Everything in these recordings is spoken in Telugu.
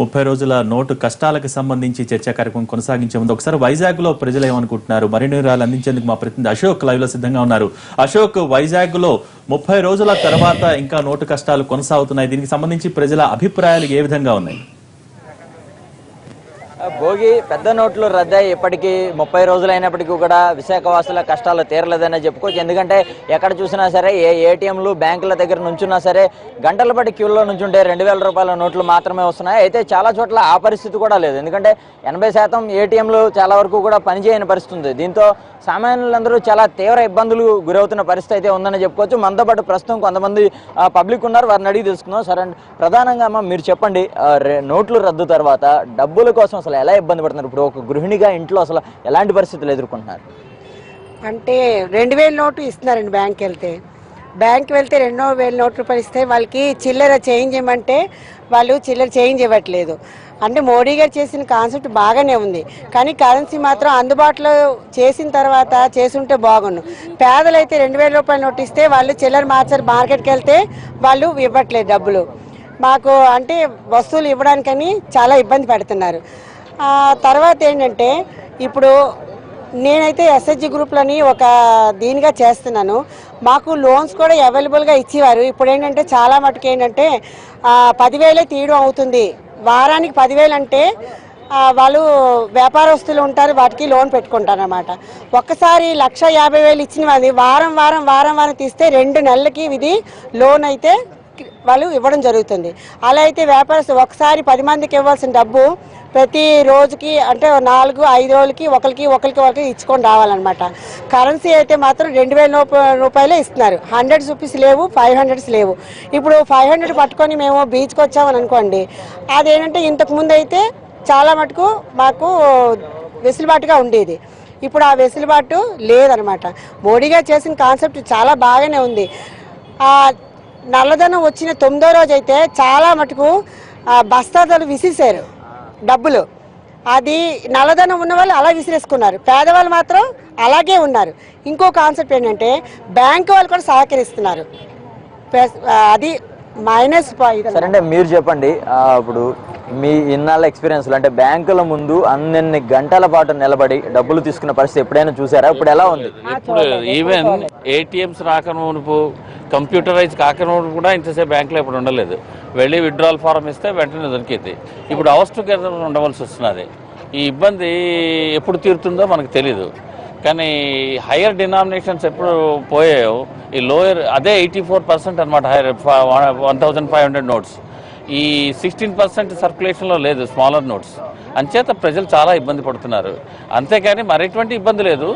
30 రోజుల నోటు కష్టాలకు సంబంధించి చర్చా కార్యక్రమం కొనసాగించే ముందు ఒకసారి వైజాగ్ లో ప్రజలు ఏమనుకుంటున్నారు మరిన్ని వివరాలు అందించేందుకు మా ప్రతినిధి అశోక్ లైవ్ లో సిద్ధంగా ఉన్నారు. అశోక్, వైజాగ్ లో 30 రోజుల తర్వాత ఇంకా నోటు కష్టాలు కొనసాగుతున్నాయి. దీనికి సంబంధించి ప్రజల అభిప్రాయాలు ఏ విధంగా ఉన్నాయి? భోగి పెద్ద నోట్లు రద్దయి ఇప్పటికీ 30 రోజులు అయినప్పటికీ కూడా విశాఖ వాసుల కష్టాలు తీరలేదనే చెప్పుకోవచ్చు. ఎందుకంటే ఎక్కడ చూసినా సరే ఏ ఏటీఎంలు బ్యాంకుల దగ్గర నుంచున్నా సరే గంటల పాటు క్యూలో నుంచుంటే 2000 రూపాయల నోట్లు మాత్రమే వస్తున్నాయి. అయితే చాలా చోట్ల ఆ పరిస్థితి కూడా లేదు. ఎందుకంటే 80% ఏటీఎంలు చాలా వరకు కూడా పనిచేయని పరిస్థితి ఉంది. దీంతో సామాన్యులందరూ చాలా తీవ్ర ఇబ్బందులు గురవుతున్న పరిస్థితి అయితే ఉందని చెప్పుకోవచ్చు. మనతో పాటు ప్రస్తుతం కొంతమంది పబ్లిక్ ఉన్నారు, వారిని అడిగి తెలుసుకుందాం. సరే, ప్రధానంగా అమ్మ మీరు చెప్పండి, నోట్లు రద్దు తర్వాత డబ్బుల కోసం అసలు ఎలా ఇబ్బంది పడుతున్నారు? ఇప్పుడు ఒక గృహిణిగా ఇంట్లో అసలు ఎలాంటి పరిస్థితులు ఎదుర్కొంటున్నారు? అంటే 2000 నోటు ఇస్తున్నారండి. బ్యాంక్ వెళ్తే 2000 నోట్లు రూపాయలు ఇస్తే వాళ్ళకి చిల్లర చేంజ్ ఇవ్వమంటే వాళ్ళు చిల్లర చేంజ్ ఇవ్వట్లేదు. అంటే మోడీ గారు చేసిన కాన్సెప్ట్ బాగానే ఉంది, కానీ కరెన్సీ మాత్రం అందుబాటులో చేసిన తర్వాత చేసుంటే బాగుండు. పేదలైతే 2000 రూపాయల నోటు ఇస్తే వాళ్ళు చిల్లర మార్కెట్కి వెళ్తే వాళ్ళు ఇవ్వట్లేదు డబ్బులు. మాకు అంటే వస్తువులు ఇవ్వడానికని చాలా ఇబ్బంది పెడుతున్నారు. తర్వాత ఏంటంటే ఇప్పుడు నేనైతే ఎస్హెచ్జి గ్రూప్లని ఒక దీనిగా చేస్తున్నాను. మాకు లోన్స్ కూడా అవైలబుల్గా ఇచ్చేవారు. ఇప్పుడు ఏంటంటే చాలా మటుకు ఏంటంటే 10,000 తీయడం అవుతుంది. వారానికి 10,000 అంటే వాళ్ళు వ్యాపారస్తులు ఉంటారు, వాటికి లోన్ పెట్టుకుంటారు అన్నమాట. ఒక్కసారి 1,50,000 ఇచ్చిన వాళ్ళు వారం తీస్తే 2 నెలలకి ఇది లోన్ అయితే వాళ్ళు ఇవ్వడం జరుగుతుంది. అలా అయితే వ్యాపారస్తులు ఒకసారి 10 మందికి ఇవ్వాల్సిన డబ్బు ప్రతి రోజుకి అంటే 4-5 రోజులకి ఒకరికి ఇచ్చుకొని రావాలన్నమాట. కరెన్సీ అయితే మాత్రం 2000 రూపాయలే ఇస్తున్నారు. 100 రూపీస్ లేవు, 500 లేవు. ఇప్పుడు 500 పట్టుకొని మేము బీచ్కి వచ్చామని అనుకోండి, అదేంటంటే ఇంతకుముందు అయితే చాలా మటుకు మాకు వెసులుబాటుగా ఉండేది. ఇప్పుడు ఆ వెసులుబాటు లేదనమాట. మోడీ గారు చేసిన కాన్సెప్ట్ చాలా బాగానే ఉంది. నల్లధనం వచ్చిన 9వ రోజు అయితే చాలా మటుకు బస్తాలు విసిరేశారు డబ్బులు. అది నల్లధనం ఉన్న వాళ్ళు అలా విసిరేసుకున్నారు, పేదవాళ్ళు మాత్రం అలాగే ఉన్నారు. ఇంకో కాన్సెప్ట్ ఏంటంటే బ్యాంకు వాళ్ళు కూడా సహకరిస్తున్నారు. అది మైనస్ పాయింట్. సరే, అంటే మీరు చెప్పండి, ఇప్పుడు మీ ఇన్నాళ్ళ ఎక్స్పీరియన్స్లో అంటే బ్యాంకుల ముందు అన్ని గంటల పాటు నిలబడి డబ్బులు తీసుకున్న పరిస్థితి ఎప్పుడైనా చూసారా? ఇప్పుడు ఎలా ఉంది? ఇప్పుడు ఈవెన్ ఏటీఎంస్ రాకమునుపు, కంప్యూటరైజ్ కాకమునుపు కూడా ఇంతసేపు బ్యాంకులో ఇప్పుడు ఉండలేదు. వెళ్ళి విత్డ్రాల్ ఫారం ఇస్తే వెంటనే దొరికింది. ఇప్పుడు అవర్స్ టుగెదర్ ఉండవలసి వస్తున్నది. ఈ ఇబ్బంది ఎప్పుడు తీరుతుందో మనకు తెలీదు. కానీ హయ్యర్ డినామినేషన్స్ ఎప్పుడు పోయాయో ఈ లోయర్ అదే 84% అనమాట. హైయర్ 1,500 నోట్స్, ఈ 16% సర్క్యులేషన్లో లేదు స్మాలర్ నోట్స్. అంచేత ప్రజలు చాలా ఇబ్బంది పడుతున్నారు. అంతేకాని మరెటువంటి ఇబ్బంది లేదు.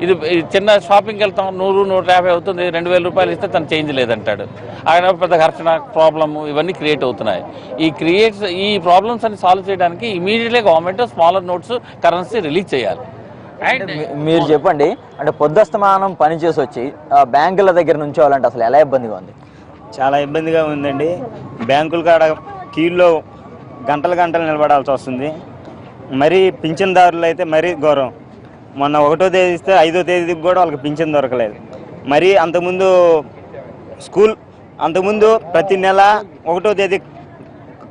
ఇది చిన్న షాపింగ్కి వెళ్తాం, 100-150 అవుతుంది, 2,000 రూపాయలు ఇస్తే తను చేంజ్ లేదంటాడు. ఆయన పెద్ద ఘర్షణ, ప్రాబ్లము ఇవన్నీ క్రియేట్ అవుతున్నాయి. ఈ ప్రాబ్లమ్స్ అన్ని సాల్వ్ చేయడానికి immediately government smaller notes currency release చేయాలి. మీరు చెప్పండి, అంటే పొద్దుస్తమానం పనిచేసి వచ్చి బ్యాంకుల దగ్గర నుంచి వాళ్ళంటే అసలు ఎలా ఇబ్బందిగా ఉంది? చాలా ఇబ్బందిగా ఉందండి. బ్యాంకుల కాడ క్యూల్లో గంటలు నిలబడాల్సి వస్తుంది. మరీ పింఛన్దారులు అయితే మరీ ఘోరం. మొన్న 1వ తేదీ ఇస్తే 5వ తేదీకి కూడా వాళ్ళకి పింఛన్ దొరకలేదు. మరీ అంతకుముందు ప్రతి నెల 1వ తేదీ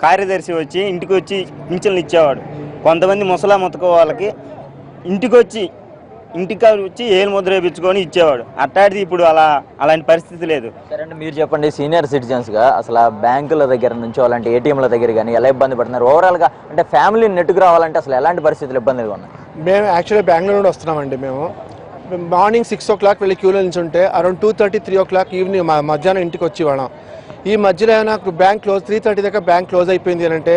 కార్యదర్శి వచ్చి ఇంటికి వచ్చి పింఛన్లు ఇచ్చేవాడు. కొంతమంది ముతక వాళ్ళకి ఇంటికి వచ్చి ఏలు ముద్ర వేయించుకొని ఇచ్చేవాడు. అట్టాడిది ఇప్పుడు అలాంటి పరిస్థితి లేదు. సరే, అంటే మీరు చెప్పండి, సీనియర్ సిటిజన్స్గా అసలు బ్యాంకుల దగ్గర నుంచి అలాంటి ఏటీఎంల దగ్గర కానీ ఎలా ఇబ్బంది పడుతున్నారు? ఓవరాల్గా అంటే ఫ్యామిలీ నెట్టుకు రావాలంటే అసలు ఎలాంటి పరిస్థితులు ఇబ్బందిగా ఉన్నాయి? మేము యాక్చువల్లీ బెంగళూరు నుండి వస్తున్నామండి. మేము మార్నింగ్ 6 o'clock వెళ్ళి క్యూలో నుంచి ఉంటే అరౌండ్ 2:30-3 o'clock ఈవినింగ్ మధ్యాహ్నం ఇంటికి వచ్చి వాళ్ళం. ఈ మధ్యలో ఏమైనా బ్యాంక్ క్లోజ్ 3:30 దాకా బ్యాంక్ క్లోజ్ అయిపోయింది అని అంటే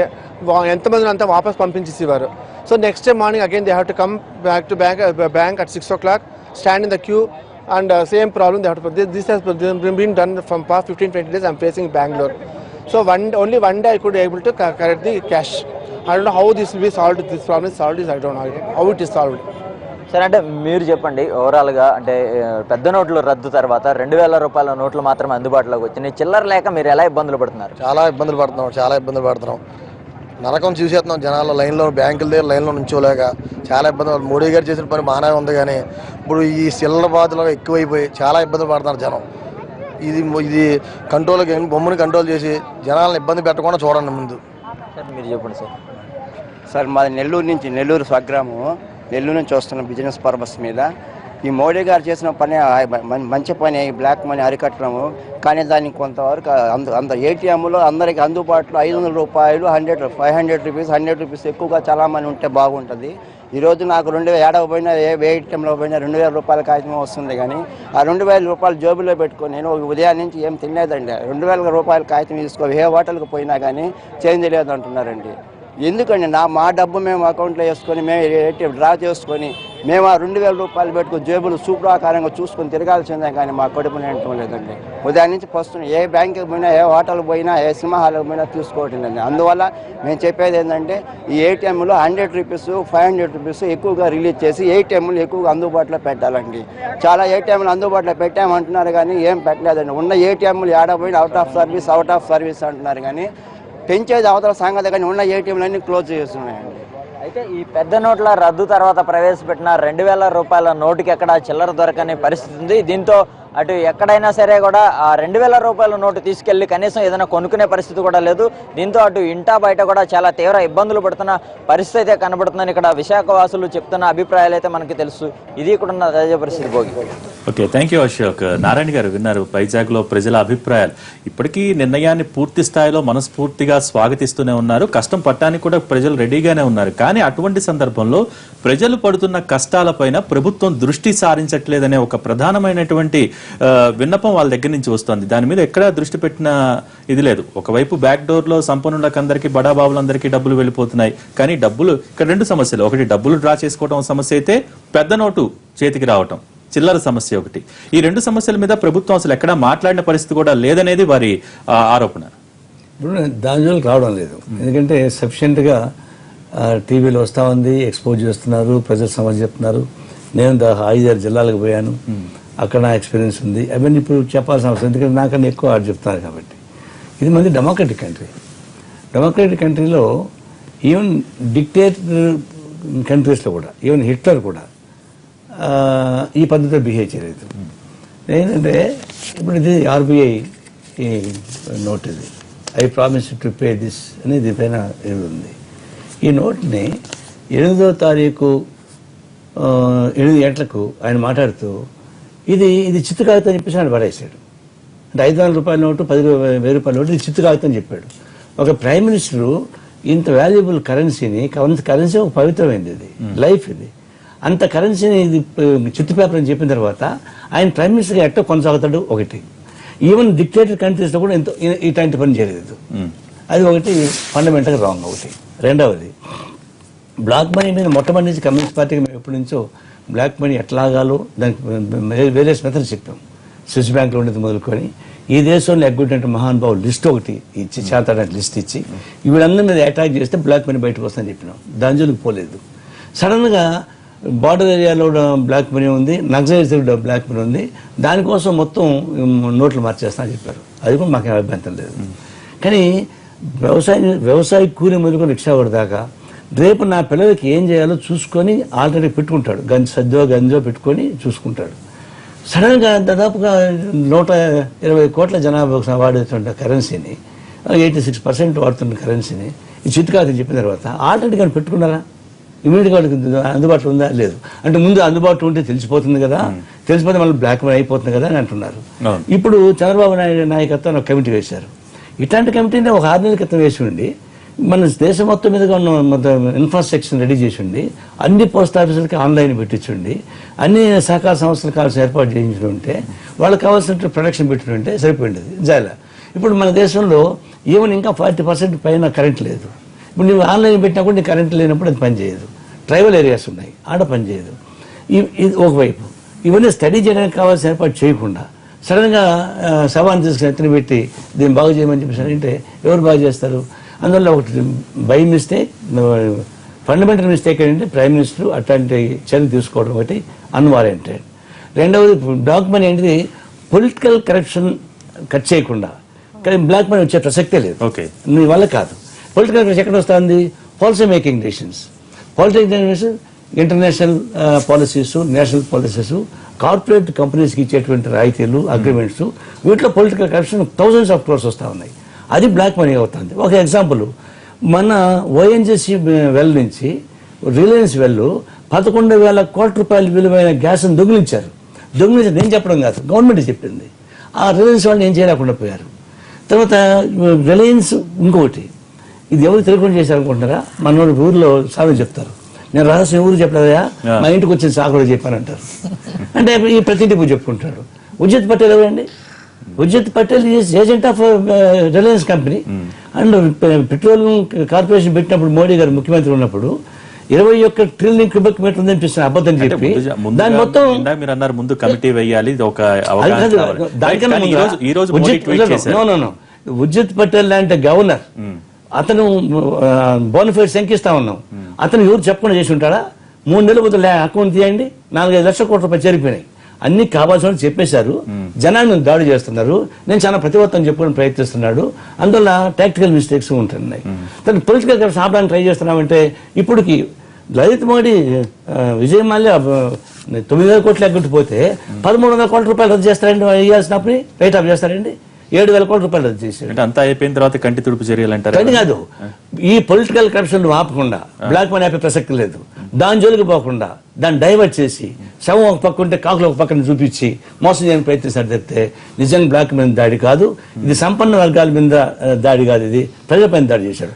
ఎంతమందిని అంతా వాపస్ పంపించేసేవారు. So next day morning again they have to come back to bank at 6 o'clock, stand in the queue, and same problem they have to. This has been done from past 15-20 days. I'm facing Bangalore. So only one day I could able to collect the cash. I don't know how this will be solved. This problem is solved. I don't know how it is solved. సరే, అంటే మీరు చెప్పండి, ఓవరాల్గా అంటే పెద్ద నోట్ల రద్దు తర్వాత 2,000 రూపాయల నోట్లు మాత్రమే అందుబాటులోకి వచ్చినాయి. చిల్లర లేక మీరు ఎలా ఇబ్బందులు పడుతున్నారు? చాలా ఇబ్బందులు పడుతున్నాం. నరకం చూసేస్తున్నాం. జనాల లైన్లో, బ్యాంకుల దగ్గర లైన్లో నుంచోలేక చాలా ఇబ్బంది. మోడీ గారు చేసిన పని బాగానే ఉంది, కానీ ఇప్పుడు ఈ చిల్లర బాధలు ఎక్కువైపోయి చాలా ఇబ్బందులు పడుతున్నారు జనం. ఇది కంట్రోల్ బొమ్మని కంట్రోల్ చేసి జనాలను ఇబ్బంది పెట్టకుండా చూడండి ముందు. సార్ మీరు చెప్పండి సార్. సార్ మాది నెల్లూరు స్వగ్రామం. నెల్లూరు నుంచి వస్తున్న బిజినెస్ పర్పస్ మీద ఈ మోడీ గారు చేసిన పని మంచి పని, బ్లాక్ మనీ అరికట్టడము. కానీ దాన్ని కొంతవరకు ఏటీఎంలో అందరికీ అందుబాటులో 500 రూపాయలు 500 రూపీస్ 100 రూపీస్ ఎక్కువగా చాలామంది ఉంటే బాగుంటుంది. ఈరోజు నాకు 2000 ఏడవ పోయినా ఏ ఏటీఎంలో పోయినా 2000 రూపాయల కాగితం వస్తుంది. కానీ ఆ 2000 రూపాయలు జోబులో పెట్టుకొని నేను ఉదయం నుంచి ఏం తినలేదండి. 2000 రూపాయల కాగితం తీసుకో ఏ హోటల్కి పోయినా కానీ చేంజ్ లేదు అంటున్నారండి. ఎందుకండి మా డబ్బు మేము అకౌంట్లో వేసుకొని మేము ఏటీఎం డ్రా చేసుకొని మేము ఆ 2000 రూపాయలు పెట్టుకుని జేబులు సూపరాకారంగా చూసుకొని తిరగాల్సిందే. కానీ మా కడుపు నిండటం లేదండి. ఉదయం నుంచి వస్తున్నాం. ఏ బ్యాంకుకి పోయినా, ఏ హోటల్కి పోయినా, ఏ సినిమా హాల్కి పోయినా తీసుకోవటం లేదండి. అందువల్ల మేము చెప్పేది ఏంటంటే ఈ ఏటీఎంలో 100 రూపీస్ 500 రూపీస్ ఎక్కువగా రిలీజ్ చేసి ఏటీఎంలు ఎక్కువగా అందుబాటులో పెట్టాలండి. చాలా ఏటీఎంలు అందుబాటులో పెట్టామంటున్నారు కానీ ఏం పెట్టలేదండి. ఉన్న ఏటీఎంలు ఏడపోయినా అవుట్ ఆఫ్ సర్వీస్ అంటున్నారు. కానీ పెంచేది అవతల సంగతి, కానీ ఉన్న ఏటీఎంలన్నీ క్లోజ్ చేస్తున్నాయండి. అయితే ఈ పెద్ద నోట్ల రద్దు తర్వాత ప్రవేశపెట్టిన 2000 రూపాయల నోటుకి ఎక్కడ చిల్లర దొరకని పరిస్థితి ఉంది. దీంతో అటు ఎక్కడైనా సరే కూడా ఆ 2000 రూపాయల నోటు తీసుకెళ్లి కనీసం ఏదైనా కొనుక్కునే పరిస్థితి కూడా లేదు. దీంతో అటు ఇంటా బయట కూడా చాలా తీవ్ర ఇబ్బందులు పడుతున్న పరిస్థితి అయితే కనబడుతుందని ఇక్కడ విశాఖ వాసులు చెప్తున్న అభిప్రాయాలు అయితే మనకి తెలుసు. ఇది ఇక్కడ ఉన్న తాజా పరిస్థితి. Bhogi. Okay, thank you Ashok. Narayana గారు విన్నారు వైజాగ్ లో ప్రజల అభిప్రాయాలు. ఇప్పటికీ నిర్ణయాన్ని పూర్తి స్థాయిలో మనస్ఫూర్తిగా స్వాగతిస్తూనే ఉన్నారు. కష్టం పట్టడానికి కూడా ప్రజలు రెడీగానే ఉన్నారు. కానీ అటువంటి సందర్భంలో ప్రజలు పడుతున్న కష్టాలపైన ప్రభుత్వం దృష్టి సారించట్లేదనే ఒక ప్రధానమైనటువంటి విన్నపం వాళ్ళ దగ్గర నుంచి వస్తుంది. దాని మీద ఎక్కడా దృష్టి పెట్టిన ఇది లేదు. ఒకవైపు బ్యాక్ డోర్ లో సంపన్నులందరికీ, బడాబాబులందరికీ డబ్బులు వెళ్ళిపోతున్నాయి. కానీ డబ్బులు ఇక్కడ 2 సమస్యలు. ఒకటి డబ్బులు డ్రా చేసుకోవడం సమస్య అయితే, పెద్ద నోటు చేతికి రావటం చిల్లర సమస్య ఒకటి. ఈ 2 సమస్యల మీద ప్రభుత్వం అసలు ఎక్కడా మాట్లాడిన పరిస్థితి కూడా లేదనేది వారి ఆరోపణ. ఇప్పుడు దాని రావడం లేదు. ఎందుకంటే సఫిషియెంట్గా టీవీలో వస్తూ ఉంది, ఎక్స్పోజ్ చేస్తున్నారు, ప్రజలు సమస్య చెప్తున్నారు. నేను 5-6 జిల్లాలకు పోయాను, అక్కడ నా ఎక్స్పీరియన్స్ ఉంది. అవన్నీ ఇప్పుడు చెప్పాల్సిన అవసరం, ఎందుకంటే నాకన్నా ఎక్కువ ఆడు చెప్తున్నారు కాబట్టి. ఇది మంది డెమోక్రటిక్ కంట్రీ. డెమోక్రటిక్ కంట్రీలో ఈవెన్ డిక్టేటర్ కంట్రీస్లో కూడా, ఈవెన్ హిట్లర్ కూడా ఈ పద్ధతిలో బిహేవ్ చేయలేదు. ఏంటంటే ఇప్పుడు ఇది ఆర్బీఐ నోట్, ఇది I promise to pay this అనేది పైన ఉంది. ఈ నోట్ని 8వ తారీఖు 8 గంటలకు ఆయన మాట్లాడుతూ ఇది చిత్తు కాగితం అని చెప్పేసి ఆయన పడేసాడు. అంటే 500 రూపాయల నోటు, 10,000 రూపాయల నోటు, ఇది చిత్తు కాగితం అని చెప్పాడు. ఒక ప్రైమ్ మినిస్టరు ఇంత వాల్యుబుల్ కరెన్సీని, కరెన్సీ ఒక పవిత్రమైనది, ఇది లైఫ్, ఇది అంత కరెన్సీని ఇది చిత్తు పేపర్ అని చెప్పిన తర్వాత ఆయన ప్రైమ్ మినిస్టర్గా ఎట్టో కొనసాగుతాడు. ఒకటి, ఈవెన్ డిక్టేటర్ కంట్రీస్లో కూడా ఎంతో ఇట్లాంటి పని చేయలేదు. అది ఒకటి ఫండమెంటల్గా రాంగ్. ఒకటి. రెండవది, బ్లాక్ మనీ మీద మొట్టమొదటి నుంచి కమ్యూనిస్ట్ పార్టీకి మేము ఎప్పటి నుంచో బ్లాక్ మనీ ఎట్లా ఆగాలో దానికి వేరియస్ మెథడ్స్ చెప్పాం. స్విస్ బ్యాంక్లో ఉండేది మొదలుకొని ఈ దేశంలో ఎగ్గొట్టినట్టు మహానుభావులు లిస్ట్ ఒకటి ఇచ్చి, చేతడానికి లిస్ట్ ఇచ్చి వీళ్ళందరి మీద అటాక్ చేస్తే బ్లాక్ మనీ బయటకు వస్తుందని చెప్పినాం. దాని జోలికి పోలేదు. సడన్గా బార్డర్ ఏరియాలో బ్లాక్ మనీ ఉంది, నక్సలైట్స్ బ్లాక్ మనీ ఉంది, దానికోసం మొత్తం నోట్లు మార్చేస్తామని చెప్పారు. అది కూడా మాకు అభ్యంతరం లేదు. కానీ వ్యవసాయ కూలి మొదలుకొని రిక్షా దాకా రేపు నా పిల్లలకి ఏం చేయాలో చూసుకొని ఆల్రెడీ పెట్టుకుంటాడు. గంజో పెట్టుకొని చూసుకుంటాడు. సడన్గా దాదాపుగా 120 కోట్ల జనాభా వాడుతున్న కరెన్సీని, 86% వాడుతున్న కరెన్సీని ఈ చిత్తుకాదని చెప్పిన తర్వాత ఆల్రెడీ కానీ పెట్టుకున్నారా? ఇమీడియట్గా అందుబాటులో ఉందా? లేదు. అంటే ముందు అందుబాటులో ఉంటే తెలిసిపోతుంది కదా, తెలిసిపోతే మళ్ళీ బ్లాక్ మనీ అయిపోతుంది కదా అని అంటున్నారు. ఇప్పుడు చంద్రబాబు నాయుడు నాయకత్వం ఒక కమిటీ వేశారు. ఇట్లాంటి కమిటీని ఒక 6 నెలల క్రితం వేసి ఉండి మన దేశం మొత్తం మీదుగా ఉన్న ఇన్ఫ్రాస్ట్రక్చర్ రెడీ చేసి ఉండి అన్ని పోస్ట్ ఆఫీసులకి ఆన్లైన్ పెట్టించుండి అన్ని సహకార సంస్థలకు కావాల్సిన ఏర్పాటు చేయించుంటే వాళ్ళకి కావాల్సిన ప్రొడక్షన్ పెట్టుకుంటే సరిపోయింది జాల. ఇప్పుడు మన దేశంలో ఈవెన్ ఇంకా 40% పైన కరెంట్ లేదు. ఇప్పుడు నువ్వు ఆన్లైన్ పెట్టినా కూడా నీకు కరెంట్ లేనప్పుడు అది పనిచేయదు. ట్రైబల్ ఏరియాస్ ఉన్నాయి, ఆడ పనిచేయదు. ఇది ఒకవైపు. ఇవన్నీ స్టడీ చేయడానికి కావాల్సిన ఏర్పాటు చేయకుండా సడన్గా సవాన్ని తీసుకుని ఎత్తున పెట్టి దీన్ని బాగు చేయమని చెప్పేసి అంటే ఎవరు బాగు చేస్తారు? అందువల్ల ఒకటి బై మిస్టేక్, ఫండమెంటల్ మిస్టేక్ ఏంటంటే ప్రైమ్ మినిస్టర్ అట్లాంటి చర్యలు తీసుకోవడం ఒకటి అన్వారెంటెడ్. రెండవది, బ్లాక్ మనీ ఏంటిది పొలిటికల్ కరప్షన్ కట్ చేయకుండా, కానీ బ్లాక్ మనీ వచ్చే ప్రసక్తే లేదు. ఓకే, నీ వల్ల కాదు. పొలిటికల్ కరప్షన్ ఎక్కడ వస్తుంది? Policy making decisions. Political decisions, international policies, national policies, corporate కంపెనీస్కి ఇచ్చేటువంటి రాయితీలు, అగ్రిమెంట్స్, వీటిలో political corruption thousands of crores వస్తూ ఉన్నాయి. అది బ్లాక్ మనీ అవుతుంది. ఒక ఎగ్జాంపుల్, మన ఓఎన్జీసీ వెల్ నుంచి రిలయన్స్ వెల్ 11,000 కోట్ల రూపాయల విలువైన గ్యాస్ను దొంగిలించారు. నేను చెప్పడం కాదు, గవర్నమెంట్ చెప్పింది. ఆ రిలయన్స్ వాళ్ళని ఏం చేయలేకుండా పోయారు. తర్వాత రిలయన్స్ ఇంకొకటి, ఇది ఎవరు తెలియకుండా చేశారు అనుకుంటున్నారా? మన ఊర్లో సామెత చెప్తారు, నేను రహస్యం ఊరు చెప్పలేదా, మా ఇంటికి వచ్చిన సాకుడు చెప్పానంటారు. అంటే ఈ ప్రతి ఇంటికి చెప్పుకుంటాడు. ఉర్జిత్ పటేల్ ఎవరండి? Urjit Patel is agent of Reliance company. And petroleum corporation పెట్టినప్పుడు మోడీ గారు ముఖ్యమంత్రి ఉన్నప్పుడు 21 ట్రిలియన్ క్యూబిక్ మీటర్ ఉందని చెప్పిన అబద్ధం చెప్పి దాని మొత్తం మీరు అన్నారు ముందు కమిటీ వేయాలి, ఒక ఉర్జిత్ పటేల్ లాంటి గవర్నర్, అతను బోనఫైడ్ శంకిస్తా ఉన్నాం, అతను ఎవరు చెప్పకుండా చేసి ఉంటాడా? 3 నెలల బదులు అకౌంట్ తీయండి, 4-5 లక్షల కోట్ల రూపాయలు చేరిపోయినాయి. అన్ని కావాల్సిన చెప్పేశారు, జనాన్ని దాడి చేస్తున్నారు. నేను చాలా ప్రతివర్తన చెప్పుకోవడం ప్రయత్నిస్తున్నాడు, అందువల్ల టాక్టికల్ మిస్టేక్స్ ఉంటున్నాయి. తను పొలిటికల్ కరెక్ట్ ఆపడానికి ట్రై చేస్తున్నామంటే ఇప్పటికి లలిత్ మోడీ విజయ్ మాల్యా 9,000 కోట్లు ఎగ్గొట్టిపోతే 1,300 కోట్ల రూపాయలు రద్దు చేస్తారండి, ఇవ్వాల్సినప్పుడు రైట్ ఆఫ్ చేస్తారండి. 7,000 కోట్ల రూపాయలు రద్దు చేశారు. అంటే అంతా అయిపోయిన తర్వాత కంటి తుడుపు చర్యలు అంటారు. కానీ కాదు, ఈ పొలిటికల్ కరప్షన్ ఆపకుండా బ్లాక్ మనీ ఆపే ప్రసక్తి లేదు. దాని జోలికి పోకుండా దాన్ని డైవర్ట్ చేసి శవం ఒక పక్క ఉంటే కాకులు ఒక పక్కన చూపించి మోసం చేయడానికి ప్రయత్నిస్తారు తప్పితే నిజంగా బ్లాక్ మీద దాడి కాదు, ఇది సంపన్న వర్గాల మీద దాడి కాదు, ఇది ప్రజలపైన దాడి చేశాడు.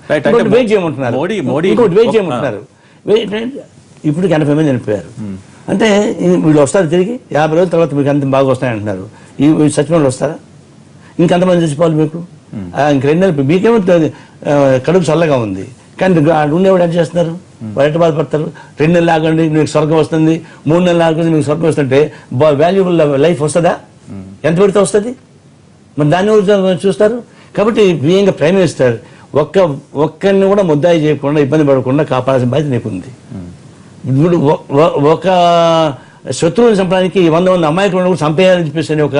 వెయిట్ చేయమంటున్నారు, ఇంకోటి వెయిట్ చేయమంటున్నారు. ఇప్పటికి 80 మంది చనిపోయారు. అంటే వీళ్ళు వస్తారు తిరిగి 50 రోజుల తర్వాత మీకు అంత బాగా వస్తాయంటున్నారు. ఈ సచివాలయం వస్తారా? ఇంకెంతమంది చచ్చిపోవాలి మీకు? ఇంక 2 నెలలు మీకేమో కడుపు చల్లగా ఉంది, కానీ ఉండేవాడు ఏం చేస్తున్నారు? బయట బాధపడతారు. 2 నెలలు ఆగండి మీకు స్వర్గం వస్తుంది, 3 నెలలు ఆగండి మీకు స్వర్గం వస్తుంటే వాల్యుబుల్ లైఫ్ వస్తుందా? ఎంత పెడితే వస్తుంది? మరి దాన్ని చూస్తారు. కాబట్టి బీయింగ్ ప్రైమ్ మినిస్టర్ ఒక్కరిని కూడా ముద్దాయి చేయకుండా ఇబ్బంది పడకుండా కాపాడాల్సిన బాధ్యత నీకుంది. ఇప్పుడు ఒక శత్రువుని చంపడానికి 100 అమాయకులను కూడా చంపేయాలని చెప్పేసి ఒక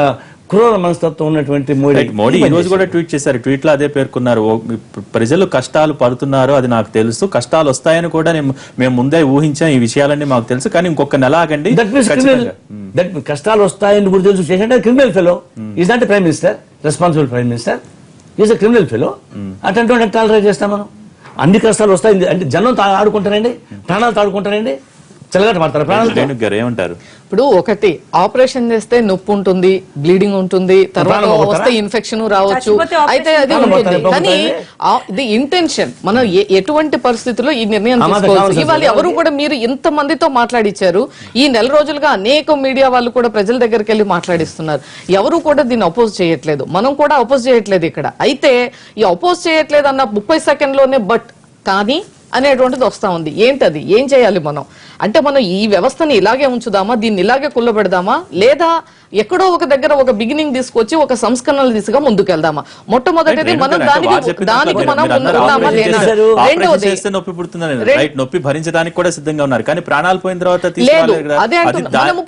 క్రూర మనస్తత్వం ఉన్నటువంటి మోడీ ఈ రోజు కూడా ట్వీట్ చేశారు. ట్వీట్ లో అదే పేర్కొన్నారు, ప్రజలు కష్టాలు పడుతున్నారు, అది నాకు తెలుసు, కష్టాలు వస్తాయని కూడా మేము ముందే ఊహించాం, ఈ విషయాలన్నీ మాకు తెలుసు, కానీ ఇంకొక నెల ఆగండి. కష్టాలు వస్తాయని కూడా తెలుసు చేసినట్టు criminal fellow. Is not prime minister, responsible prime minister, is a criminal fellow. అటువంటి టాలరేట్ చేస్తాం మనం? అన్ని కష్టాలు వస్తాయి అంటే జనం ఆడుకుంటారండి, ప్రాణాలు ఆడుకుంటారండి, చెలగట పడతారు ప్రాణాలు. ఏమంటారు? ఇప్పుడు ఒకటి ఆపరేషన్ చేస్తే నొప్పి ఉంటుంది, బ్లీడింగ్ ఉంటుంది, తర్వాత వస్తే ఇన్ఫెక్షన్ రావచ్చు, అయితే అది ఉంటుంది. కానీ ఇది ఇంటెన్షన్, మనం ఎటువంటి పరిస్థితుల్లో ఈ నిర్ణయం తీసుకోవచ్చు. ఇవాళ ఎవరు కూడా మీరు ఇంత మందితో మాట్లాడిచ్చారు, ఈ నెల రోజులుగా అనేక మీడియా వాళ్ళు కూడా ప్రజల దగ్గరికి వెళ్ళి మాట్లాడిస్తున్నారు. ఎవరు కూడా దీన్ని అపోజ్ చేయట్లేదు, మనం కూడా అపోజ్ చేయట్లేదు ఇక్కడ. అయితే ఈ అపోజ్ చేయట్లేదు అన్న 30 సెకండ్లోనే బట్ కానీ అనేటువంటిది వస్తా ఉంది. ఏంటది? ఏం చేయాలి మనం? అంటే మనం ఈ వ్యవస్థని ఇలాగే ఉంచుదామా, దీన్ని ఇలాగే కుల్లబెడదామా, లేదా ఎక్కడో ఒక దగ్గర ఒక బిగినింగ్ తీసుకొచ్చి ఒక సంస్కరణలు దిశగా ముందుకెళ్దామా? మొట్టమొదటిది మనం దానికి మనం ఉన్నామా లేదా? రెండోది నొప్పి భరించడానికి కూడా సిద్ధంగా ఉన్నారు, కానీ ప్రాణాలు పోయిన తర్వాత లేదు. అదే అంటున్నాం,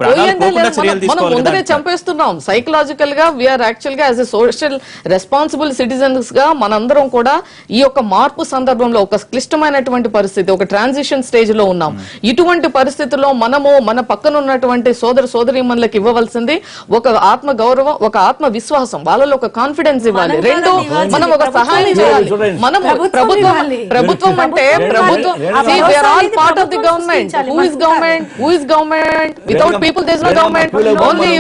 మనం ముందరే చంపేస్తున్నాం. సైకలాజికల్ గా వీఆర్ యాక్చువల్ గా as a social responsible citizens గా మనందరం కూడా ఈ యొక్క మార్పు సందర్భంలో ఒక క్లిష్టమైనటువంటి పరిస్థితి, ఒక ట్రాన్సిషన్ స్టేజ్ లో ఉన్నాం. ఇటువంటి పరిస్థితుల్లో మనము మన పక్కన ఉన్నటువంటి సోదరీమణులకు ఇవ్వవలసింది ఒక ఆత్మ గౌరవం, ఒక ఆత్మ విశ్వాసం, వాళ్ళలో ఒక కాన్ఫిడెన్స్ ఇవ్వాలి. రెండు, మనం ఒక సహాయం చేయాలి. మనం ప్రభుత్వం అంటే ప్రభుత్వం part of the government. Who is government? Without people there is no government. Only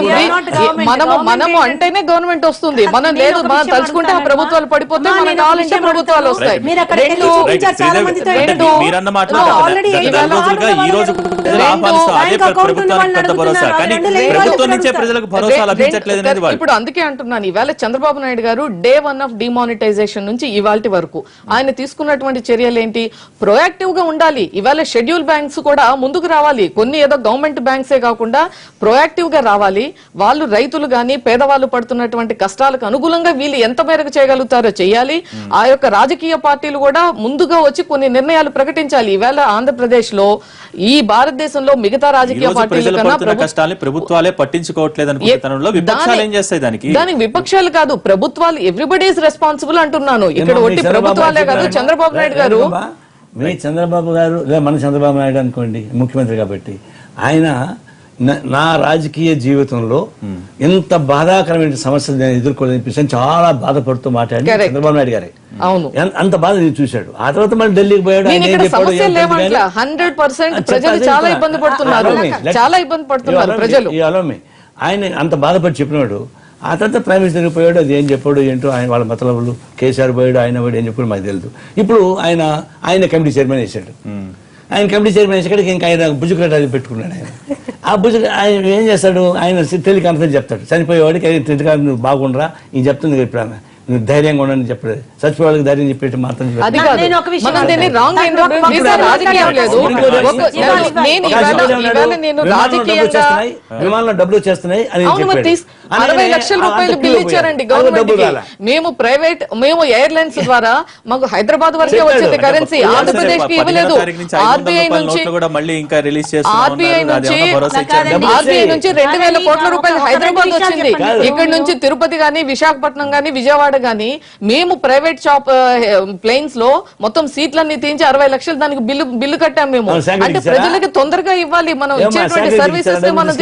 మనము అంటేనే గవర్నమెంట్ వస్తుంది. మనం లేదు, మనం తలుచుకుంటే ఆ ప్రభుత్వాలు పడిపోతే మనకు కావాలంటే ప్రభుత్వాలు వస్తాయి. ఇప్పుడు అందుకే అంటున్నాను, ఈవేళ చంద్రబాబు నాయుడు గారు డే 1 ఆఫ్ డిమానిటైజేషన్ నుంచి ఇవాల్టి వరకు ఆయన తీసుకున్నటువంటి చర్యలు ఏంటి? ప్రొయాక్టివ్ గా ఉండాలి. ఇవాళ షెడ్యూల్ బ్యాంక్స్ కూడా ముందుకు రావాలి. కొన్ని ఏదో గవర్నమెంట్ బ్యాంక్సే కాకుండా ప్రొయాక్టివ్ గా రావాలి. వాళ్ళు రైతులు గాని పేదవాళ్ళు పడుతున్నటువంటి కష్టాలకు అనుగుణంగా వీళ్ళు ఎంత మేరకు చేయగలుగుతారో చేయాలి. ఆ యొక్క రాజకీయ పార్టీలు కూడా ముందుగా వచ్చి కొన్ని నిర్ణయాలు ప్రకటించాలి. ఈవేళ ఆంధ్రప్రదేశ్ లో, ఈ భారతదేశంలో మిగతా రాజకీయ పార్టీల కన్నా ప్రభుత్వాలే పట్టించుకోవట్లేదు దానికి విపక్షాలు కాదు, ప్రభుత్వాలు. ఎవ్రీబడి ఈజ్ రెస్పాన్సిబుల్ అంటున్నాను. ఇక్కడ ఒట్టి ప్రభుత్వాలే కాదు, చంద్రబాబు నాయుడు గారు, మన చంద్రబాబు నాయుడు అనుకోండి ముఖ్యమంత్రి కాబట్టి, ఆయన నా రాజకీయ జీవితంలో ఇంత బాధాకరమైన సమస్యలు నేను ఎదుర్కోలేని చాలా బాధపడుతూ మాట్లాడి చంద్రబాబు నాయుడు గారే అవును అంత బాధ నేను చూశాడు. ఆ తర్వాత మళ్ళీ ఢిల్లీకి పోయాడు. నేను ఇక్కడ సమస్యలు లేవట్లా, 100% ప్రజలు చాలా ఇబ్బంది పడుతున్నారు, చాలా ఇబ్బంది పడుతున్నారు ప్రజలు. ఆయన అంత బాధపడి చెప్పినాడు. ఆ తర్వాత ప్రైమ్ మినిస్టర్కి పోయాడు, అది ఏం చెప్పాడు ఏంటో ఆయన వాళ్ళ మతలబులు. కేసీఆర్ పోయాడు, ఆయన పోయాడు, ఏం చెప్పాడు మాకు తెలియదు. ఇప్పుడు ఆయన కమిటీ చైర్మన్ వేసాడు. ఆయన కమిటీ చైర్మన్ వేసేకాడికి ఇంకా ఆయన భుజుకరెడ్డి అది పెట్టుకున్నాడు. ఆ ఆయన ఏం చేస్తాడు, ఆయన టెలికాన్ఫరెన్స్ చెప్తాడు. చనిపోయేవాడికి నువ్వు బాగుండరా ఇది చెప్తుంది, ఇప్పుడు నువ్వు ధైర్యంగా ఉండని చెప్పలేదు. చచ్చిపోవాళ్ళకి ధైర్యం చెప్పేసి మాత్రం విమానంలో డబ్బులు వచ్చేస్తున్నాయి అని 60 లక్షల రూపాయలు బిల్ ఇచ్చారండి గవర్నమెంట్. మేము ఎయిర్లైన్స్ ద్వారా మాకు హైదరాబాద్ వరకే వచ్చింది కరెన్సీ, ఆంధ్రప్రదేశ్ కి ఇవ్వలేదు. ఆర్బీఐ నుంచి 2000 కోట్ల రూపాయలు హైదరాబాద్ వచ్చింది. ఇక్కడ నుంచి తిరుపతి గానీ, విశాఖపట్నం గానీ, విజయవాడ గానీ మేము ప్రైవేట్ షాప్ ప్లేన్స్ లో మొత్తం సీట్లన్నీ తీయించి 60 లక్షలు దానికి బిల్లు కట్టాం మేము. అంటే ప్రజలకి తొందరగా ఇవ్వాలి, మనం ఇచ్చేటువంటి సర్వీసెస్ మనం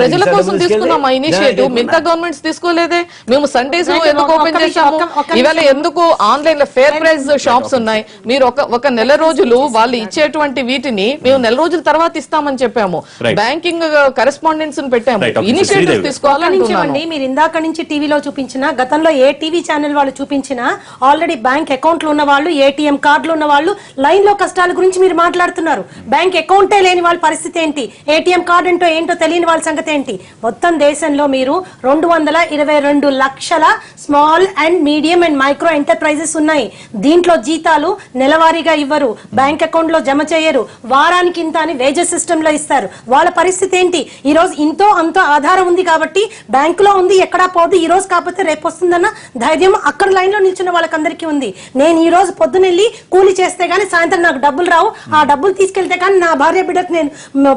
ప్రజల కోసం తీసుకున్నాం ఆ ఇనిషియేటివ్. మిగతా గవర్నమెంట్స్ తీసుకోలేదే. మేము సండేస్ ఎందుకు ఓపెన్ చేశాము, ఇవాళ ఎందుకు ఆన్లైన్ లో ఫేర్ ప్రైస్ షాప్స్ ఉన్నాయి. మీరు ఒక నెల రోజులు వాళ్ళు ఇచ్చేటువంటి వీటిని మేము నెల రోజుల తర్వాత ఇస్తామని చెప్పాము. బ్యాంకింగ్ కరెస్పాండెన్స్ పెట్టాము. ఇనిషియేటివ్ తీసుకోవాలండి. మీరు ఇందాక నుంచి టీవీలో చూపించిన, గతంలో ఏ టీవీ ఛానల్ వాళ్ళు చూపించినా ఆల్రెడీ బ్యాంక్ అకౌంట్లు ఉన్న వాళ్ళు, ఏటీఎం కార్డులు ఉన్న వాళ్ళు లైన్ లో కష్టాల గురించి మీరు మాట్లాడుతున్నారు. బ్యాంక్ అకౌంటే లేని వాళ్ళ పరిస్థితి ఏంటి, ఏటీఎం కార్డు ఏంటో తెలియని వాళ్ళ సంగతి ఏంటి? మొత్తం దేశంలో మీరు 222 లక్షల small and medium and micro enterprises ఉన్నాయి. దీంట్లో జీతాలు నెలవారీగా ఇవ్వరు, బ్యాంక్ అకౌంట్ లో జమ చేయరు, వారానికి ఇంత అని వేజెస్ సిస్టమ్ లో ఇస్తారు. వాళ్ళ పరిస్థితి ఏంటి? ఈ రోజు ఇంతో అంతో ఆధారం ఉంది కాబట్టి బ్యాంకులో ఉంది, ఎక్కడా పోదు. ఈ రోజు కాకపోతే రేపు వస్తుందన్న ధైర్యం అక్కడ లైన్ లో నిల్చున్న వాళ్ళకందరికీ ఉంది. నేను ఈ రోజు పొద్దునెళ్ళి కూలి చేస్తే గానీ సాయంత్రం నాకు డబ్బులు రావు, ఆ డబ్బులు తీసుకెళ్తే కానీ నా భార్య బిడ్డకు నేను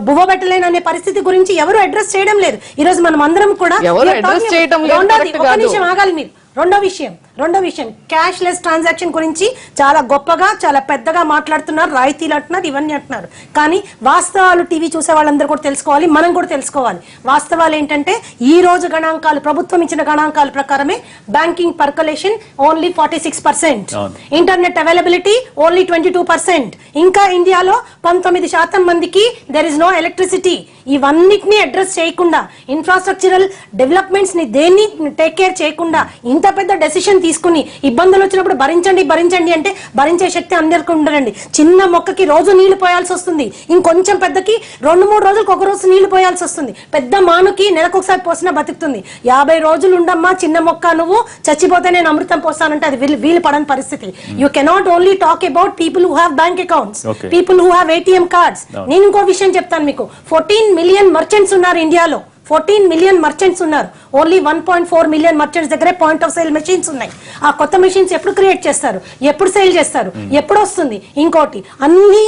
బువ్వ పెట్టలేను అనే పరిస్థితి గురించి ఎవరు అడ్రస్ చేయడం లేదు. ఈ రోజు మనం అందరం కూడా ఒక నిమిషం ఆగాలి మీరు. రెండో విషయం క్యాష్ లెస్ ట్రాన్సాక్షన్ గురించి చాలా గొప్పగా, చాలా పెద్దగా మాట్లాడుతున్నారు, రాయితీలు అంటున్నారు, ఇవన్నీ అంటున్నారు. కానీ వాస్తవాలు టీవీ చూసే వాళ్ళందరూ కూడా తెలుసుకోవాలి, మనం కూడా తెలుసుకోవాలి. వాస్తవాలు ఏంటంటే ఈ రోజు గణాంకాలు, ప్రభుత్వం ఇచ్చిన గణాంకాల ప్రకారమే banking percolation only 46%, internet availability only 22%. ఇంకా ఇండియాలో 19% మందికి దెర్ ఇస్ నో ఎలక్ట్రిసిటీ. ఇవన్నిటిని అడ్రస్ చేయకుండా, ఇన్ఫ్రాస్ట్రక్చరల్ డెవలప్మెంట్స్ ని దేన్ని టేక్ కేర్ చేయకుండా ఇంత పెద్ద డెసిషన్ తీసుకుని ఇబ్బందులు వచ్చినప్పుడు భరించండి అంటే భరించే శక్తి అందరికీ ఉండదండి. చిన్న మొక్కకి రోజు నీళ్లు పోయాల్సి వస్తుంది, ఇంకొంచెం పెద్దకి 2-3 రోజులకు ఒక రోజు నీళ్లు పోయాల్సి వస్తుంది. పెద్ద మానుకి నెలకొకసారి పోసినా బతుకుతుంది. 50 రోజులు ఉండమ్మా చిన్న మొక్క, నువ్వు చచ్చిపోతే నేను అమృతం పోస్తానంటే అది వీలు పడని పరిస్థితి. You cannot only talk about people who have bank accounts, people who have ATM cards. నేను ఇంకో విషయం చెప్తాను మీకు. 14 మిలియన్ మర్చెంట్స్ ఉన్నారు ఇండియాలో. 14 మిలియన్ మర్చెంట్స్ ఉన్నారు. ఓన్లీ 1.4 మిలియన్ మర్చెంట్స్ దగ్గరే పాయింట్ ఆఫ్ సేల్ మెషిన్స్ ఉన్నాయి. ఆ కొత్త మెషిన్స్ ఎప్పుడు క్రియేట్ చేస్తారు, ఎప్పుడు సేల్ చేస్తారు, ఎప్పుడు వస్తుంది? ఇంకోటి, అన్ని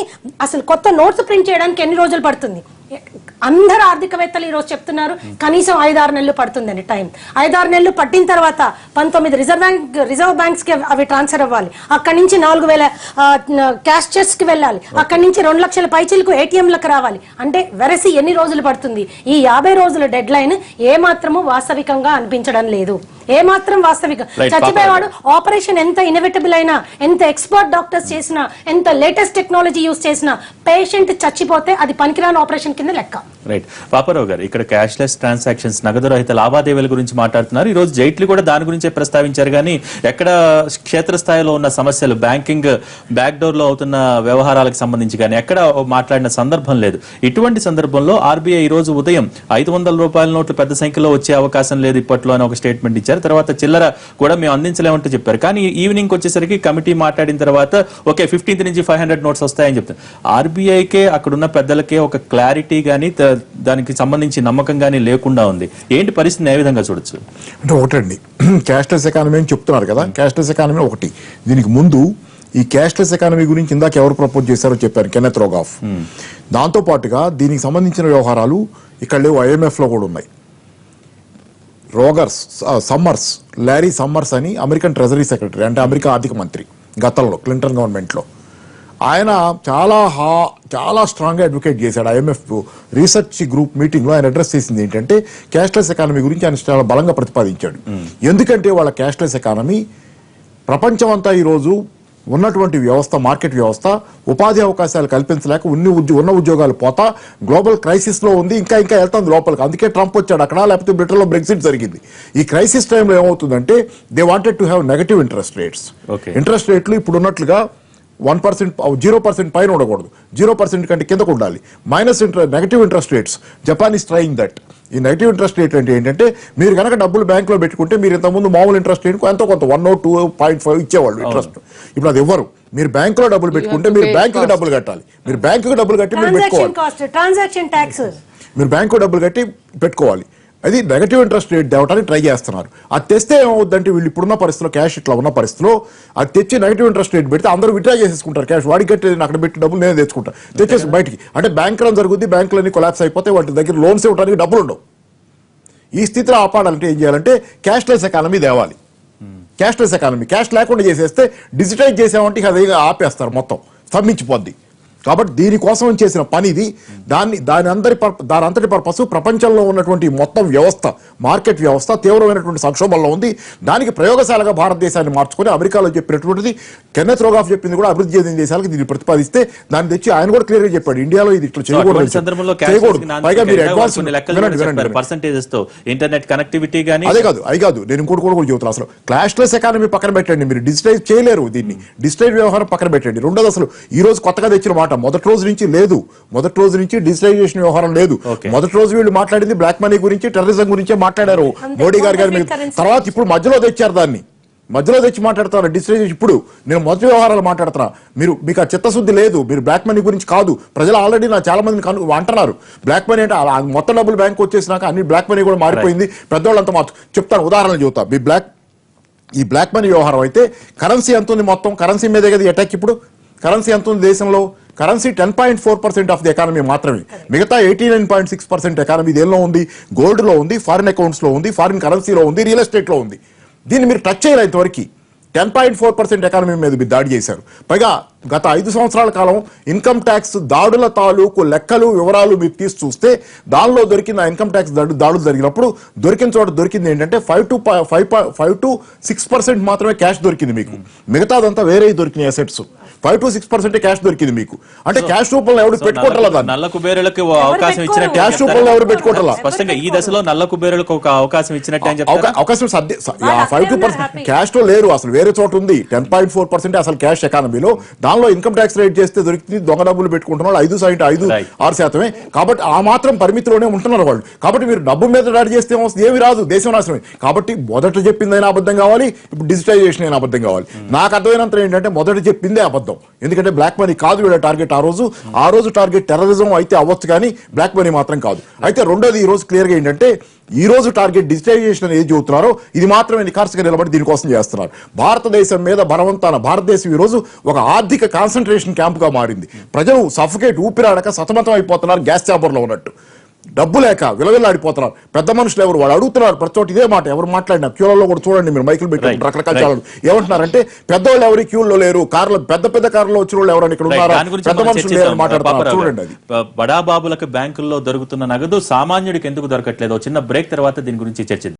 అసలు కొత్త నోట్స్ ప్రింట్ చేయడానికి ఎన్ని రోజులు పడుతుంది? అందరు ఆర్థికవేత్తలు ఈ రోజు చెప్తున్నారు కనీసం 5-6 నెలలు పడుతుందని టైం. 5-6 నెలలు పట్టిన తర్వాత 19 రిజర్వ్ బ్యాంక్స్ కి అవి ట్రాన్స్ఫర్ అవ్వాలి. అక్కడి నుంచి 4000 క్యాష్ చెక్స్ కి వెళ్ళాలి. అక్కడి నుంచి 2 లక్షల పైచీలకు ఏటీఎంలకు రావాలి. అంటే వెరసి ఎన్ని రోజులు పడుతుంది? ఈ 50 రోజుల డెడ్ లైన్ ఏ మాత్రము వాస్తవికంగా అనిపించడం లేదు. ఏమాత్రం వాస్తవిక. చచ్చిపోయేవాడు ఆపరేషన్ ఎంత ఇన్నోవేటబుల్ అయినా, ఎంత ఎక్స్పర్ట్ డాక్టర్స్ చేసినా, ఎంత లేటెస్ట్ టెక్నాలజీ యూజ్ చేసినా పేషెంట్ చచ్చిపోతే అది పనికిరాని ఆపరేషన్ కింద లెక్క. రైట్. పాపారావు గారు, ఇక్కడ క్యాష్లెస్ ట్రాన్సాక్షన్స్, నగదు రహిత లావాదేవీల గురించి మాట్లాడుతున్నారు. ఈ రోజు జైట్లీ కూడా దాని గురించే ప్రస్తావించారు. కానీ ఎక్కడ క్షేత్రస్థాయిలో ఉన్న సమస్యలు, బ్యాంకింగ్ బ్యాక్ డోర్ లో అవుతున్న వ్యవహారాలకు సంబంధించి కానీ ఎక్కడ మాట్లాడిన సందర్భం లేదు. ఇటువంటి సందర్భంలో ఆర్బీఐ ఈ రోజు ఉదయం 500 రూపాయల నోట్లు పెద్ద సంఖ్యలో వచ్చే అవకాశం లేదు ఇప్పట్లో అని ఒక స్టేట్మెంట్ ఇచ్చారు. తర్వాత చిల్లర కూడా మేము అందించలేమంటూ చెప్పారు. కానీ ఈవినింగ్ వచ్చేసరికి కమిటీ మాట్లాడిన తర్వాత ఓకే 15th నుంచి 500 నోట్స్ వస్తాయని చెప్తారు. ఆర్బీఐకే అక్కడున్న పెద్దలకే ఒక క్లారిటీ గానీ దానికి సంబంధించి నమ్మకం గానీ లేకుండా ఉంది. ఏంటి పరిస్థితిని ఏ విధంగా చూడొచ్చు? అంటే ఒకటండి, క్యాష్లెస్ ఎకానమీ అని చెప్తున్నారు కదా. క్యాష్లెస్ ఎకానమీ ఒకటి. దీనికి ముందు ఈ క్యాష్లెస్ ఎకానమీ గురించి ఇందాక ఎవరు ప్రపోజ్ చేశారో చెప్పారు, కెన్నెత్ రోగాఫ్. దాంతో పాటుగా దీనికి సంబంధించిన వ్యవహారాలు ఇక్కడ లేవు, IMF లో కూడా ఉన్నాయి. లారీ సమ్మర్స్ అని అమెరికన్ ట్రెజరీ సెక్రటరీ, అంటే అమెరికా ఆర్థిక మంత్రి గతంలో క్లింటన్ గవర్నమెంట్లో, ఆయన చాలా స్ట్రాంగ్గా అడ్వకేట్ చేశాడు. IMF రీసెర్చ్ గ్రూప్ మీటింగ్లో ఆయన అడ్రస్ చేసింది ఏంటంటే క్యాష్లెస్ ఎకానమీ గురించి ఆయన చాలా బలంగా ప్రతిపాదించాడు. ఎందుకంటే వాళ్ళ క్యాష్లెస్ ఎకానమీ ప్రపంచం అంతా ఈరోజు ఉన్నటువంటి వ్యవస్థ, మార్కెట్ వ్యవస్థ ఉపాధి అవకాశాలు కల్పించలేక ఉన్న ఉద్యోగాలు పోతా గ్లోబల్ క్రైసిస్లో ఉంది. ఇంకా వెళ్తుంది లోపలికి. అందుకే ట్రంప్ వచ్చాడు అక్కడ, లేకపోతే బ్రిటన్లో బ్రెగ్జిట్ జరిగింది. ఈ క్రైసిస్ టైంలో ఏమవుతుందంటే they wanted to have negative interest rates. Interest రేట్లు ఇప్పుడు ఉన్నట్లుగా 1%, 0% పైన ఉండకూడదు, 0% కంటే కిందకు ఉండాలి. Negative interest rates. Japan is trying that. ఈ నెగటివ్ ఇంట్రెస్ట్ రేట్ అంటే ఏంటంటే మీరు కనుక డబ్బులు బ్యాంకులో పెట్టుకుంటే మీరు ఇంతకుముందు మామూలు ఇంట్రెస్ట్ రేట్ ఎంతో కొంత 1 or 2.5 ఇచ్చేవాళ్ళు ఇంట్రెస్ట్. ఇప్పుడు అది ఇవ్వరు. మీరు బ్యాంకులో డబ్బులు పెట్టుకుంటే మీరు బ్యాంకుకి డబ్బులు కట్టాలి. మీరు బ్యాంకుకి డబ్బులు కట్టి మీరు పెట్టుకోవాలి. ట్రాన్సాక్షన్ ట్యాక్స్ మీరు బ్యాంకు డబ్బులు కట్టి పెట్టుకోవాలి. అది నెగటివ్ ఇంట్రెస్ట్ రేట్ తేవడానికి ట్రై చేస్తున్నారు. అది తెస్తే ఏమవుద్దంటే వీళ్ళు ఇప్పుడున్న పరిస్థితిలో, క్యాష్ ఇట్లా ఉన్న పరిస్థితిలో అది తెచ్చి నెగటివ్ ఇంట్రెస్ట్ రేట్ పెడితే అందరూ విత్డ్రా చేసేసుకుంటారు. క్యాష్ వాడికి కట్టి అక్కడ పెట్టి డబ్బులు నేనే తెచ్చుకుంటాను, తెచ్చేసి బయటికి. అంటే బ్యాంక్ రన్ జరుగుద్ది, బ్యాంకులన్నీ కొలాప్స్ అయిపోతే వాటి దగ్గర లోన్స్ ఇవ్వడానికి డబ్బులు ఉండవు. ఈ స్థితిలో ఆపాడాలంటే ఏం చేయాలంటే క్యాష్లెస్ ఎకానమీ తేవాలి. క్యాష్లెస్ ఎకానమీ క్యాష్ లేకుండా చేసేస్తే డిజిటైజ్ చేసామంటే అది ఆపేస్తారు, మొత్తం స్తంభించిపోద్ది. కాబట్టి దీనికోసం చేసిన పని ఇది. దాని అంతటి పర్పస్ ప్రపంచంలో ఉన్నటువంటి మొత్తం వ్యవస్థ, మార్కెట్ వ్యవస్థ తీవ్రమైనటువంటి సంక్షోభంలో ఉంది. దానికి ప్రయోగశాలగా భారతదేశాన్ని మార్చుకొని అమెరికాలో చెప్పినటువంటిది కెన్నెత్ రోగాఫ్ చెప్పింది కూడా అభివృద్ధి చెందిన దేశాలకు దీన్ని ప్రతిపాదిస్తే దాన్ని తెచ్చి ఆయన కూడా క్లియర్ గా చెప్పాడు ఇండియాలో ఇది ఇట్లా చేయకూడదు. పైగా మీరు అడ్వాన్స్ ఇంటర్నెట్ కనెక్టివిటీ గానీ అదే కాదు నేను ఇంకోటి కూడా చెబుతాను. అసలు క్యాష్లెస్ ఎకానమీ పక్కన పెట్టండి, మీరు డిజిటైజ్ చేయలేరు. దీన్ని డిజిటైజ్ వ్యవహారం పక్కన పెట్టండి. రెండోది అసలు ఈ రోజు కొత్తగా తెచ్చిన మాట మొదటి రోజు నుంచి లేదు. మొదటి రోజు నుంచి డిజిటైజేషన్ వ్యవహారం లేదు. మొదటి రోజు వీళ్ళు మాట్లాడింది బ్లాక్ మనీ గురించి, టెర్రరిజం గురించే మాట్లాడారు మోడీ గారి. తర్వాత ఇప్పుడు మధ్యలో తెచ్చారు, దాన్ని మధ్యలో తెచ్చి మాట్లాడతారు డిజిటైజేషన్. ఇప్పుడు నేను మొదటి వ్యవహారాలు మాట్లాడుతున్నా. మీకు ఆ చిత్తశుద్ధి లేదు. మీరు బ్లాక్ మనీ గురించి కాదు. ప్రజలు ఆల్రెడీ చాలా మంది అంటున్నారు బ్లాక్ మనీ అంటే మొత్తం డబ్బులు బ్యాంక్ వచ్చేసినాక అన్ని బ్లాక్ మనీ కూడా మారిపోయింది. పెద్దవాళ్ళంతా చెప్తాను, ఉదాహరణలు చెబుతా. ఈ బ్లాక్ మనీ వ్యవహారం అయితే కరెన్సీ ఎంత ఉంది? మొత్తం కరెన్సీ మీదే కదా అటాక్. ఇప్పుడు కరెన్సీ ఎంత ఉంది దేశంలో? కరెన్సీ 10.4% ఆఫ్ ది ఎకానమీ మాత్రమే. మిగతా 89.6% ఎకానమీ దేనిలో ఉంది? గోల్డ్లో ఉంది, ఫారిన్ అకౌంట్స్లో ఉంది, ఫారిన్ కరెన్సీలో ఉంది, రియల్ ఎస్టేట్లో ఉంది. దీన్ని మీరు టచ్ చేయలేదు ఇంతవరకు. 10.4% ఎకానమీ మీద మీరు దాడి చేశారు. పైగా గత 5 సంవత్సరాల కాలం ఇన్కమ్ ట్యాక్స్ దాడుల తాలూకు లెక్కలు, వివరాలు మీరు తీసి చూస్తే దానిలో దొరికిన ఇన్కమ్ ట్యాక్స్ దాడులు జరిగినప్పుడు దొరికిన చోట దొరికింది ఏంటంటే 5 to 6% మాత్రమే క్యాష్ దొరికింది మీకు. మిగతాదంతా వేరే దొరికిన అసెట్స్. 5 to 6% క్యాష్ దొరికింది మీకు. అంటే క్యాష్ రూపంలో ఎవరు పెట్టుకోవట్లేదు. నల్ల కుబేరులకు అవకాశం ఇచ్చినట్టు క్యాష్ రూపంలో ఎవరు పెట్టుకోవట్లేదు. స్పష్టంగా ఈ దశలో నల్ల కుబేరులకు ఒక అవకాశం ఇచ్చినట్టు అని చెప్తారు. అవకాశం 5-2% క్యాష్ లో లేరు, అసలు వేరే చోట ఉంది. 10.4% అసలు క్యాష్ ఎకానమీలో. దానిలో ఇన్కమ్ ట్యాక్స్ రేట్ చేస్తే దొరికింది. దొంగ డబ్బులు పెట్టుకుంటున్నారు 5.56%. కాబట్టి ఆ మాత్రం పరిమితిలోనే ఉంటున్నారు వాళ్ళు. కాబట్టి మీరు డబ్బు మీద దాడి చేస్తే ఏమి రాదు, దేశం నాశనమే. కాబట్టి మొదట చెప్పిందైనా అబద్ధం కావాలి, ఇప్పుడు డిజిటైజేషన్ అయినా అబద్ధం కావాలి. నాకు అర్థమైనంత ఏంటంటే మొదట చెప్పిందే అబద్ధం. ఎందుకంటే బ్లాక్ మనీ కాదు వీళ్ళ టార్గెట్. ఆ రోజు టార్గెట్ టెర్రరిజం అయితే అవ్వచ్చు, కానీ బ్లాక్ మనీ మాత్రం కాదు. అయితే రెండోది ఈ రోజు క్లియర్ గా ఏంటంటే ఈ రోజు టార్గెట్ డిజిటైజేషన్ అనేది చెబుతున్నారో ఇది మాత్రమే నిఖార్సుగా నిలబడి దీనికోసం చేస్తున్నారు. భారతదేశం మీద బలవంతాన భారతదేశం ఈ రోజు ఒక ఆర్థిక కాన్సన్ట్రేషన్ క్యాంప్ గా మారింది. ప్రజలు సఫకేట్, ఊపిరాడక సతమతం అయిపోతున్నారు, గ్యాస్ ఛాంబర్ లో ఉన్నట్టు. డబ్బు లేక విలవిల్లాడిపోతున్నారు. పెద్ద మనుషులు ఎవరు వాళ్ళు అడుగుతున్నారు ప్రతి చోట ఇదే మాట. ఎవరు మాట్లాడినా క్యూలలో కూడా చూడండి, మీరు మైకులు పెట్టి రకరకాల ఛానల్ ఏమంటున్నారంటే పెద్దవాళ్ళు ఎవరు క్యూల్లో లేరు, కార్లు పెద్ద కార్లలో వచ్చిన వాళ్ళు ఎవరైనా ఇక్కడ ఉన్నారా, పెద్ద మనుషులు లేరు మాట్లాడుతున్నారు. చూడండి, అది బడాబాబులకు బ్యాంకుల్లో దొరుకుతున్న నగదు సామాన్యుడికి ఎందుకు దొరకట్లేదు? చిన్న బ్రేక్ తర్వాత దీని గురించి చర్చిద్దాం.